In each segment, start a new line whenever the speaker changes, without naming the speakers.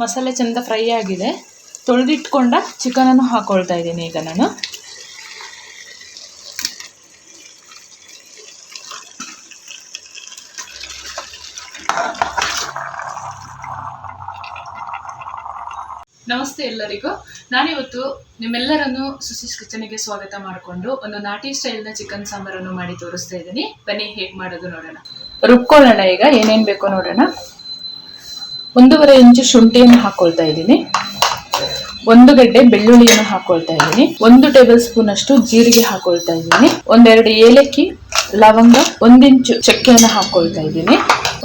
ಮಸಾಲೆ ಚೆಂದ ಫ್ರೈ ಆಗಿದೆ. ತೊಳೆದಿಟ್ಕೊಂಡ ಚಿಕನನ್ನು ಹಾಕೊಳ್ತಾ ಇದ್ದೀನಿ ಈಗ ನಾನು. ನಮಸ್ತೆ ಎಲ್ಲರಿಗೂ. ನಾನಿವತ್ತು ನಿಮ್ಮೆಲ್ಲರನ್ನು ಸುಸಿಸ್ ಕಿಚನ್ಗೆ ಸ್ವಾಗತ ಮಾಡಿಕೊಂಡು ಒಂದು ನಾಟಿ ಸ್ಟೈಲ್ನ ಚಿಕನ್ ಸಾಂಬಾರನ್ನು ಮಾಡಿ ತೋರಿಸ್ತಾ ಇದ್ದೀನಿ. ಬನ್ನಿ ಹೇಗೆ ಮಾಡೋದು ನೋಡೋಣ. ರುಬ್ಕೊಳ್ಳೋಣ. ಈಗ ಏನೇನು ಬೇಕೋ ನೋಡೋಣ. 1.5 ಇಂಚು ಶುಂಠಿಯನ್ನು ಹಾಕೊಳ್ತಾ ಇದ್ದೀನಿ. 1 ಗಡ್ಡೆ ಬೆಳ್ಳುಳ್ಳಿಯನ್ನು ಹಾಕೊಳ್ತಾ ಇದ್ದೀನಿ. 1 ಟೇಬಲ್ ಸ್ಪೂನ್ ಅಷ್ಟು ಜೀರಿಗೆ ಹಾಕೊಳ್ತಾ ಇದ್ದೀನಿ. 1-2 ಏಲಕ್ಕಿ, ಲವಂಗ, 1 ಇಂಚು ಚಕ್ಕೆಯನ್ನು ಹಾಕೊಳ್ತಾ ಇದ್ದೀನಿ.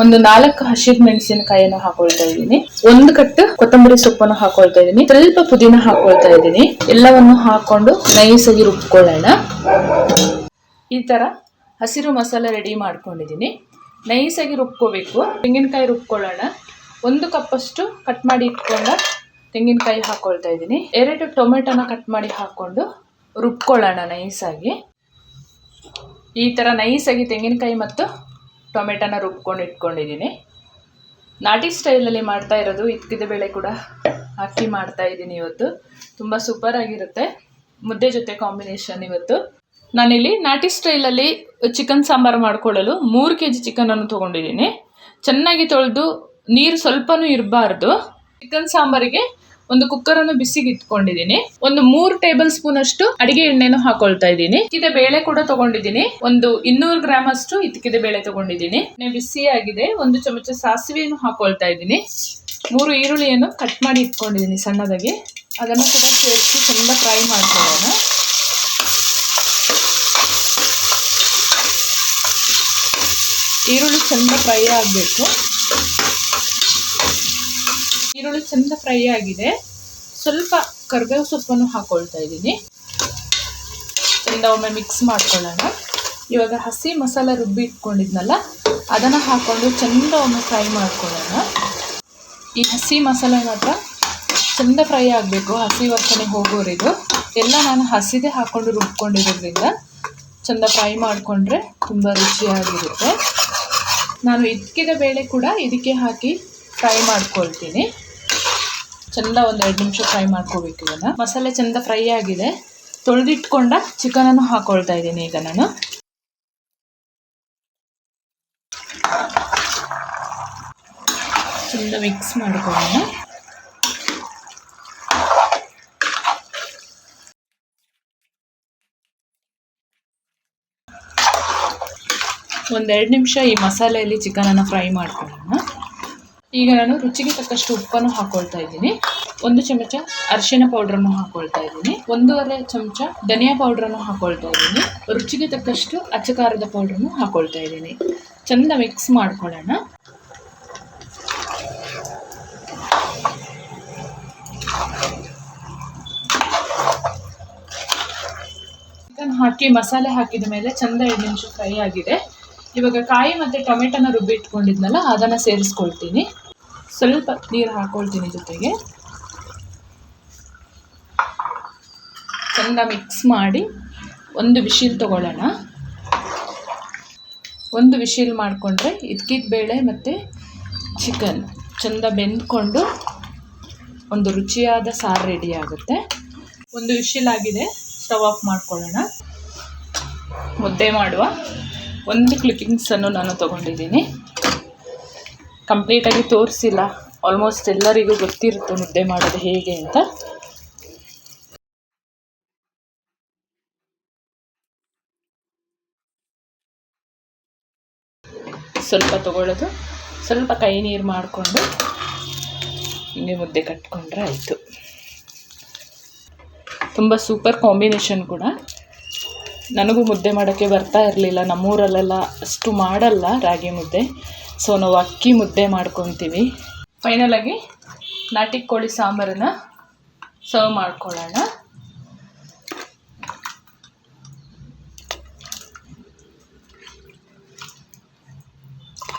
4 ಹಸಿರು ಮೆಣಸಿನಕಾಯಿಯನ್ನು ಹಾಕೊಳ್ತಾ ಇದ್ದೀನಿ. 1 ಕಟ್ಟು ಕೊತ್ತಂಬರಿ ಸೊಪ್ಪನ್ನು ಹಾಕೊಳ್ತಾ ಇದ್ದೀನಿ. ಸ್ವಲ್ಪ ಪುದೀನ ಹಾಕೊಳ್ತಾ ಇದ್ದೀನಿ. ಎಲ್ಲವನ್ನು ಹಾಕೊಂಡು ನೈಸಾಗಿ ರುಬ್ಕೊಳ್ಳೋಣ. ಈ ತರ ಹಸಿರು ಮಸಾಲೆ ರೆಡಿ ಮಾಡ್ಕೊಂಡಿದ್ದೀನಿ. ನೈಸಾಗಿ ರುಬ್ಕೋಬೇಕು. ತೆಂಗಿನಕಾಯಿ ರುಬ್ಕೊಳ್ಳೋಣ. 1 ಕಪ್ ಅಷ್ಟು ಕಟ್ ಮಾಡಿ ಇಟ್ಕೊಂಡ ತೆಂಗಿನಕಾಯಿ ಹಾಕೊಳ್ತಾ ಇದ್ದೀನಿ. 2 ಟೊಮೆಟೊನ ಕಟ್ ಮಾಡಿ ಹಾಕೊಂಡು ರುಬ್ಕೊಳ್ಳೋಣ ನೈಸಾಗಿ. ಈ ತರ ನೈಸಾಗಿ ತೆಂಗಿನಕಾಯಿ ಮತ್ತು ಟೊಮೆಟೊನ ರುಬ್ಕೊಂಡು ಇಟ್ಕೊಂಡಿದ್ದೀನಿ. ನಾಟಿ ಸ್ಟೈಲಲ್ಲಿ ಮಾಡ್ತಾ ಇರೋದು. ಇದ್ಕಿದ ಬೇಳೆ ಕೂಡ ಹಾಕಿ ಮಾಡ್ತಾ ಇದ್ದೀನಿ ಇವತ್ತು. ತುಂಬ ಸೂಪರ್ ಆಗಿರುತ್ತೆ. ಮುದ್ದೆ ಜೊತೆ ಕಾಂಬಿನೇಷನ್ ಇವತ್ತು. ನಾನಿಲ್ಲಿ ನಾಟಿ ಸ್ಟೈಲಲ್ಲಿ ಚಿಕನ್ ಸಾಂಬಾರು ಮಾಡ್ಕೊಳ್ಳಲು 3 kg ಚಿಕನನ್ನು ತೊಗೊಂಡಿದ್ದೀನಿ. ಚೆನ್ನಾಗಿ ತೊಳೆದು ನೀರು ಸ್ವಲ್ಪನೂ ಇರಬಾರ್ದು. ಚಿಕನ್ ಸಾಂಬಾರಿಗೆ ಒಂದು ಕುಕ್ಕರನ್ನು ಬಿಸಿಗೆ ಇಟ್ಕೊಂಡಿದ್ದೀನಿ. 3 ಟೇಬಲ್ ಸ್ಪೂನ್ ಅಷ್ಟು ಅಡಿಗೆ ಎಣ್ಣೆಯನ್ನು ಹಾಕೊಳ್ತಾ ಇದ್ದೀನಿ. ಇದ್ಕಿದ ಬೇಳೆ ಕೂಡ ತಗೊಂಡಿದ್ದೀನಿ. 200 ಗ್ರಾಮ್ ಅಷ್ಟು ಇದ್ಕಿದ ಬೇಳೆ ತಗೊಂಡಿದ್ದೀನಿ. ಬಿಸಿ ಆಗಿದೆ. 1 ಚಮಚ ಸಾಸಿವೆಯನ್ನು ಹಾಕೊಳ್ತಾ ಇದ್ದೀನಿ. 3 ಈರುಳ್ಳಿಯನ್ನು ಕಟ್ ಮಾಡಿ ಇಟ್ಕೊಂಡಿದ್ದೀನಿ ಸಣ್ಣದಾಗಿ. ಅದನ್ನು ಕೂಡ ಸೇರಿಸಿ ಚೆಂದ ಫ್ರೈ ಮಾಡ್ಕೊಳ್ಳೋಣ. ಈರುಳ್ಳಿ ಚೆಂದ ಫ್ರೈ ಆಗಬೇಕು. ಈರುಳ್ಳಿ ಚೆಂದ ಫ್ರೈ ಆಗಿದೆ. ಸ್ವಲ್ಪ ಕರಿಬೇವು ಸೊಪ್ಪನ್ನು ಹಾಕೊಳ್ತಾ ಇದ್ದೀನಿ. ಚೆಂದ ಒಮ್ಮೆ ಮಿಕ್ಸ್ ಮಾಡ್ಕೊಳ್ಳೋಣ. ಇವಾಗ ಹಸಿ ಮಸಾಲೆ ರುಬ್ಬಿ ಇಟ್ಕೊಂಡಿದ್ನಲ್ಲ ಅದನ್ನು ಹಾಕೊಂಡು ಚೆಂದ ಒಮ್ಮೆ ಫ್ರೈ ಮಾಡ್ಕೊಳ್ಳೋಣ. ಈ ಹಸಿ ಮಸಾಲೆ ಮಾತ್ರ ಚೆಂದ ಫ್ರೈ ಆಗಬೇಕು. ಹಸಿ ವಾಸನೆ ಹೋಗೋರಿದು. ಎಲ್ಲ ನಾನು ಹಸಿದೇ ಹಾಕೊಂಡು ರುಬ್ಕೊಂಡಿರೋದ್ರಿಂದ ಚೆಂದ ಫ್ರೈ ಮಾಡಿಕೊಂಡ್ರೆ ತುಂಬ ರುಚಿಯಾಗಿರುತ್ತೆ. ನಾನು ಇದ್ಕಿದ ಬೇಳೆ ಕೂಡ ಇದಕ್ಕೆ ಹಾಕಿ ಫ್ರೈ ಮಾಡ್ಕೊಳ್ತೀನಿ. ಚೆಂದ 1-2 ನಿಮಿಷ ಫ್ರೈ ಮಾಡ್ಕೋಬೇಕು. ಇದನ್ನು ಮಸಾಲೆ ಚೆಂದ ಫ್ರೈ ಆಗಿದೆ. ತೊಳೆದಿಟ್ಕೊಂಡ ಚಿಕನನ್ನು ಹಾಕೊಳ್ತಾ ಇದ್ದೀನಿ ಈಗ ನಾನು. ಚೆಂದ ಮಿಕ್ಸ್ ಮಾಡ್ಕೊಳ್ಳೋಣ. ಒಂದೆರಡು ನಿಮಿಷ ಈ ಮಸಾಲೆಯಲ್ಲಿ ಚಿಕನನ್ನು ಫ್ರೈ ಮಾಡ್ಕೊಳ್ಳೋಣ. ಈಗ ನಾನು ರುಚಿಗೆ ತಕ್ಕಷ್ಟು ಉಪ್ಪನ್ನು ಹಾಕೊಳ್ತಾ ಇದ್ದೀನಿ. 1 ಚಮಚ ಅರಿಶಿನ ಪೌಡ್ರನ್ನು ಹಾಕೊಳ್ತಾ ಇದ್ದೀನಿ. 1.5 ಚಮಚ ಧನಿಯಾ ಪೌಡ್ರನ್ನು ಹಾಕೊಳ್ತಾ ಇದ್ದೀನಿ. ರುಚಿಗೆ ತಕ್ಕಷ್ಟು ಅಚ್ಚಕಾರದ ಪೌಡ್ರನ್ನು ಹಾಕೊಳ್ತಾ ಇದ್ದೀನಿ. ಚೆಂದ ಮಿಕ್ಸ್ ಮಾಡ್ಕೊಳ್ಳೋಣ. ಚಿಕನ್ ಹಾಕಿ ಮಸಾಲೆ ಹಾಕಿದ ಮೇಲೆ ಚೆಂದ 2 ನಿಮಿಷ ಫ್ರೈ ಆಗಿದೆ. ಇವಾಗ ಕಾಯಿ ಮತ್ತು ಟೊಮೆಟೊನ ರುಬ್ಬಿ ಇಟ್ಕೊಂಡಿದ್ನಲ್ಲ ಅದನ್ನು ಸೇರಿಸ್ಕೊಳ್ತೀನಿ. ಸ್ವಲ್ಪ ನೀರು ಹಾಕೊಳ್ತೀನಿ ಜೊತೆಗೆ. ಚೆಂದ ಮಿಕ್ಸ್ ಮಾಡಿ 1 ವಿಶಿಲ್ ತಗೊಳ್ಳೋಣ. 1 ವಿಶಿಲ್ ಮಾಡಿಕೊಂಡ್ರೆ ಇದ್ಕಿದ ಬೇಳೆ ಮತ್ತು ಚಿಕನ್ ಚೆಂದ ಬೆಂದ್ಕೊಂಡು ಒಂದು ರುಚಿಯಾದ ಸಾರು ರೆಡಿ ಆಗುತ್ತೆ. 1 ವಿಶಿಲ್ ಆಗಿದೆ. ಸ್ಟವ್ ಆಫ್ ಮಾಡ್ಕೊಳ್ಳೋಣ. ಮುದ್ದೆ ಮಾಡುವ 1 ಕ್ಲಿಪ್ಪಿಂಗ್ಸನ್ನು ನಾನು ತೊಗೊಂಡಿದ್ದೀನಿ. ಕಂಪ್ಲೀಟಾಗಿ ತೋರಿಸಿಲ್ಲ. ಆಲ್ಮೋಸ್ಟ್ ಎಲ್ಲರಿಗೂ ಗೊತ್ತಿರುತ್ತೆ ಮುದ್ದೆ ಮಾಡೋದು ಹೇಗೆ ಅಂತ. ಸ್ವಲ್ಪ ತಗೊಳ್ಳೋದು, ಸ್ವಲ್ಪ ಕೈ ನೀರು ಮಾಡಿಕೊಂಡು ಹಿಂಗೆ ಮುದ್ದೆ ಕಟ್ಕೊಂಡ್ರೆ ಆಯಿತು. ತುಂಬ ಸೂಪರ್ ಕಾಂಬಿನೇಷನ್ ಕೂಡ. ನನಗೂ ಮುದ್ದೆ ಮಾಡೋಕ್ಕೆ ಬರ್ತಾ ಇರಲಿಲ್ಲ. ನಮ್ಮೂರಲ್ಲೆಲ್ಲ ಅಷ್ಟು ಮಾಡಲ್ಲ ರಾಗಿ ಮುದ್ದೆ. ಸೊ ನಾವು ಅಕ್ಕಿ ಮುದ್ದೆ ಮಾಡ್ಕೊತೀವಿ. ಫೈನಲಾಗಿ ನಾಟಿ ಕೋಳಿ ಸಾಂಬಾರನ್ನು ಸರ್ವ್ ಮಾಡ್ಕೊಳ್ಳೋಣ.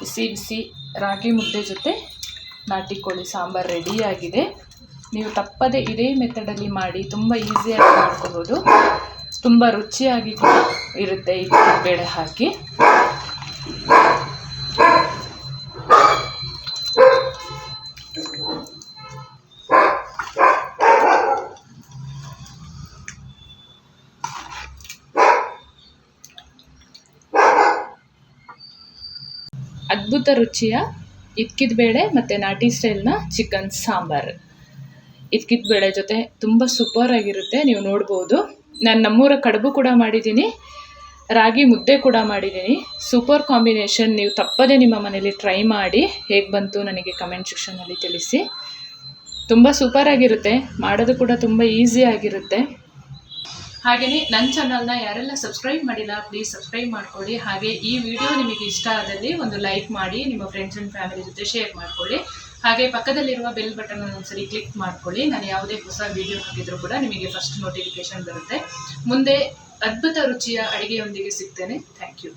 ಬಿಸಿ ಬಿಸಿ ರಾಗಿ ಮುದ್ದೆ ಜೊತೆ ನಾಟಿ ಕೋಳಿ ಸಾಂಬಾರು ರೆಡಿಯಾಗಿದೆ. ನೀವು ತಪ್ಪದೆ ಇದೇ ಮೆಥಡಲ್ಲಿ ಮಾಡಿ. ತುಂಬ ಈಸಿಯಾಗಿ ಮಾಡ್ಕೋಬೋದು. ತುಂಬ ರುಚಿಯಾಗಿ ಕೂಡ ಇರುತ್ತೆ ಇದ್ಕಿದ ಬೇಳೆ ಹಾಕಿ. ಅದ್ಭುತ ರುಚಿಯ ಇದ್ಕಿದ ಬೇಳೆ ಮತ್ತು ನಾಟಿ ಸ್ಟೈಲ್ನ ಚಿಕನ್ ಸಾಂಬಾರು. ಇದ್ಕಿದ ಬೇಳೆ ಜೊತೆ ತುಂಬ ಸೂಪರ್ ಆಗಿರುತ್ತೆ, ನೀವು ನೋಡ್ಬೋದು. ನಾನು ನಮ್ಮೂರ ಕಡುಬು ಕೂಡ ಮಾಡಿದ್ದೀನಿ, ರಾಗಿ ಮುದ್ದೆ ಕೂಡ ಮಾಡಿದ್ದೀನಿ. Super combination. ನೀವು ತಪ್ಪದೇ ನಿಮ್ಮ ಮನೇಲಿ ಟ್ರೈ ಮಾಡಿ, ಹೇಗೆ ಬಂತು ನನಗೆ ಕಮೆಂಟ್ ಸೆಕ್ಷನಲ್ಲಿ ತಿಳಿಸಿ. ತುಂಬ ಸೂಪರಾಗಿರುತ್ತೆ, ಮಾಡೋದು ಕೂಡ ತುಂಬ ಈಸಿ ಆಗಿರುತ್ತೆ. ಹಾಗೆಯೇ ನನ್ನ ಚಾನಲ್ನ ಯಾರೆಲ್ಲ ಸಬ್ಸ್ಕ್ರೈಬ್ ಮಾಡಿಲ್ಲ ಪ್ಲೀಸ್ ಸಬ್ಸ್ಕ್ರೈಬ್ ಮಾಡ್ಕೊಳ್ಳಿ. ಹಾಗೆ ಈ ವಿಡಿಯೋ ನಿಮಗೆ ಇಷ್ಟ ಆದಲ್ಲಿ ಒಂದು ಲೈಕ್ ಮಾಡಿ, ನಿಮ್ಮ ಫ್ರೆಂಡ್ಸ್ ಆ್ಯಂಡ್ ಫ್ಯಾಮಿಲಿ ಜೊತೆ ಶೇರ್ ಮಾಡ್ಕೊಳ್ಳಿ. ಹಾಗೆ ಪಕ್ಕದಲ್ಲಿರುವ ಬೆಲ್ ಬಟನ್ ಒಂದ್ಸರಿ ಕ್ಲಿಕ್ ಮಾಡ್ಕೊಳ್ಳಿ. ನಾನು ಯಾವುದೇ ಹೊಸ ವಿಡಿಯೋ ಹಾಕಿದರೂ ಕೂಡ ನಿಮಗೆ ಫಸ್ಟ್ ನೋಟಿಫಿಕೇಶನ್ ಬರುತ್ತೆ. ಮುಂದೆ ಅದ್ಭುತ ರುಚಿಯ ಅಡುಗೆಯೊಂದಿಗೆ ಸಿಗ್ತೇನೆ. Thank you.